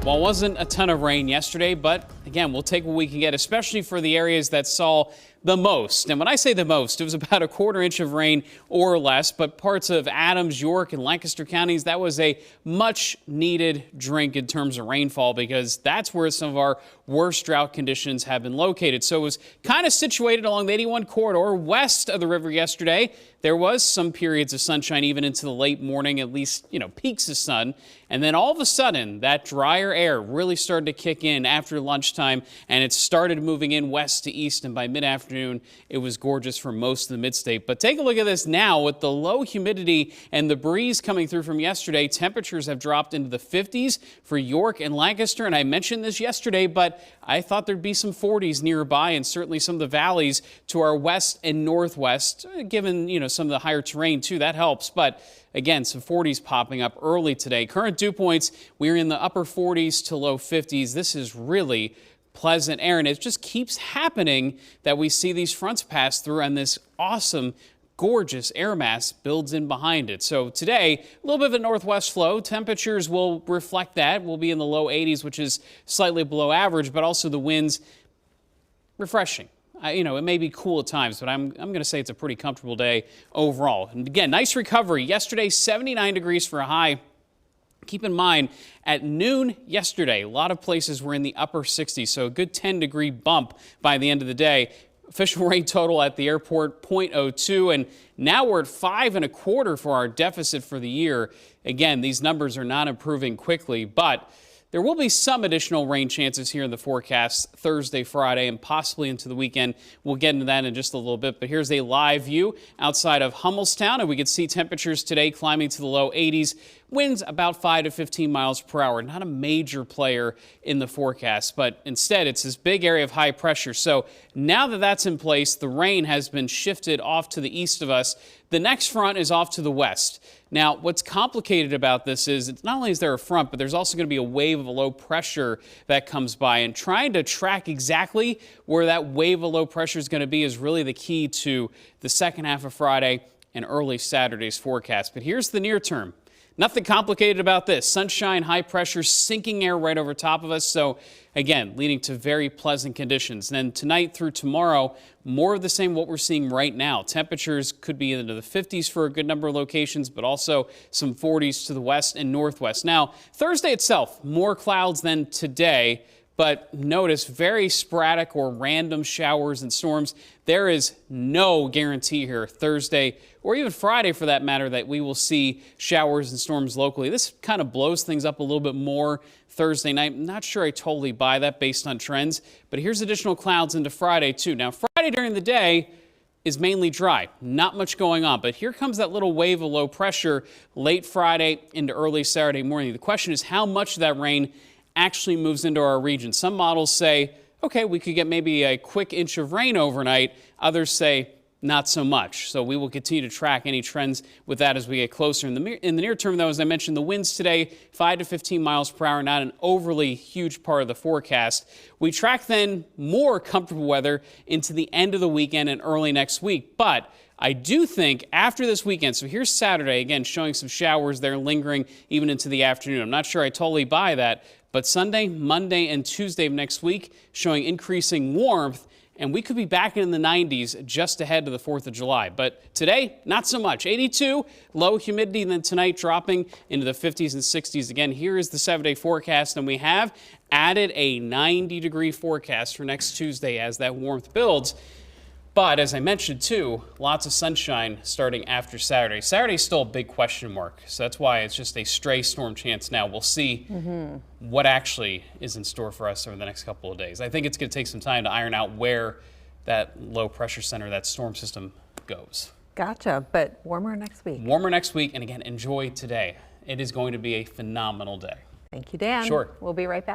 Well, it wasn't a ton of rain yesterday, but again, we'll take what we can get, especially for the areas that saw the most. And when I say the most, it was about a quarter inch of rain or less, but parts of Adams, York, and Lancaster counties, that was a much needed drink in terms of rainfall because that's where some of our worst drought conditions have been located. So it was kind of situated along the 81 corridor west of the river yesterday. There was some periods of sunshine even into the late morning, at least, peaks of sun. And then all of a sudden, that drier air really started to kick in after lunchtime, and it started moving in west to east. And by mid-afternoon, it was gorgeous for most of the mid-state. But take a look at this now with the low humidity and the breeze coming through from yesterday. Temperatures have dropped into the 50s for York and Lancaster. And I mentioned this yesterday, but I thought there'd be some 40s nearby and certainly some of the valleys to our west and northwest, given, some of the higher terrain too. That helps. But again, some 40s popping up early today. Current dew points, we're in the upper 40s to low 50s. This is really pleasant air, and it just keeps happening that we see these fronts pass through and this awesome, gorgeous air mass builds in behind it. So today, a little bit of a northwest flow. Temperatures will reflect that. We'll be in the low 80s, which is slightly below average, but also the winds refreshing. It may be cool at times, but I'm going to say it's a pretty comfortable day overall. And again, nice recovery. Yesterday, 79 degrees for a high. Keep in mind, at noon yesterday, a lot of places were in the upper 60s, so a good 10-degree bump by the end of the day. Official rain total at the airport, 0.02, and now we're at 5.25 for our deficit for the year. Again, these numbers are not improving quickly, but there will be some additional rain chances here in the forecast Thursday, Friday, and possibly into the weekend. We'll get into that in just a little bit, but here's a live view outside of Hummelstown, and we can see temperatures today climbing to the low 80s. Winds about 5 to 15 miles per hour. Not a major player in the forecast, but instead it's this big area of high pressure. So now that that's in place, the rain has been shifted off to the east of us. The next front is off to the west. Now, what's complicated about this is it's not only is there a front, but there's also going to be a wave of low pressure that comes by. And trying to track exactly where that wave of low pressure is going to be is really the key to the second half of Friday and early Saturday's forecast. But here's the near term. Nothing complicated about this. Sunshine, high pressure, sinking air right over top of us. So again, leading to very pleasant conditions. And then tonight through tomorrow, more of the same what we're seeing right now. Temperatures could be into the 50s for a good number of locations, but also some 40s to the west and northwest. Now, Thursday itself, more clouds than today. But notice very sporadic or random showers and storms. There is no guarantee here Thursday or even Friday for that matter that we will see showers and storms locally. This kind of blows things up a little bit more Thursday night. I'm not sure I totally buy that based on trends, but here's additional clouds into Friday too. Now Friday during the day is mainly dry, not much going on, but here comes that little wave of low pressure late Friday into early Saturday morning. The question is how much of that rain actually moves into our region. Some models say, okay, we could get maybe a quick inch of rain overnight. Others say not so much. So we will continue to track any trends with that as we get closer. In the near term, though, as I mentioned, the winds today, 5 to 15 miles per hour, not an overly huge part of the forecast. We track then more comfortable weather into the end of the weekend and early next week. But I do think after this weekend, so here's Saturday, again, showing some showers there lingering even into the afternoon. I'm not sure I totally buy that. But Sunday, Monday, and Tuesday of next week showing increasing warmth, and we could be back in the 90s just ahead of the 4th of July. But today, not so much. 82, low humidity, and then tonight dropping into the 50s and 60s. Again, here is the 7-day forecast, and we have added a 90-degree forecast for next Tuesday as that warmth builds. But as I mentioned too, lots of sunshine starting after Saturday. Saturday's still a big question mark, so that's why it's just a stray storm chance now. We'll see what actually is in store for us over the next couple of days. I think it's going to take some time to iron out where that low pressure center, that storm system goes. Gotcha, but warmer next week. Warmer next week, and again, enjoy today. It is going to be a phenomenal day. Thank you, Dan. Sure. We'll be right back.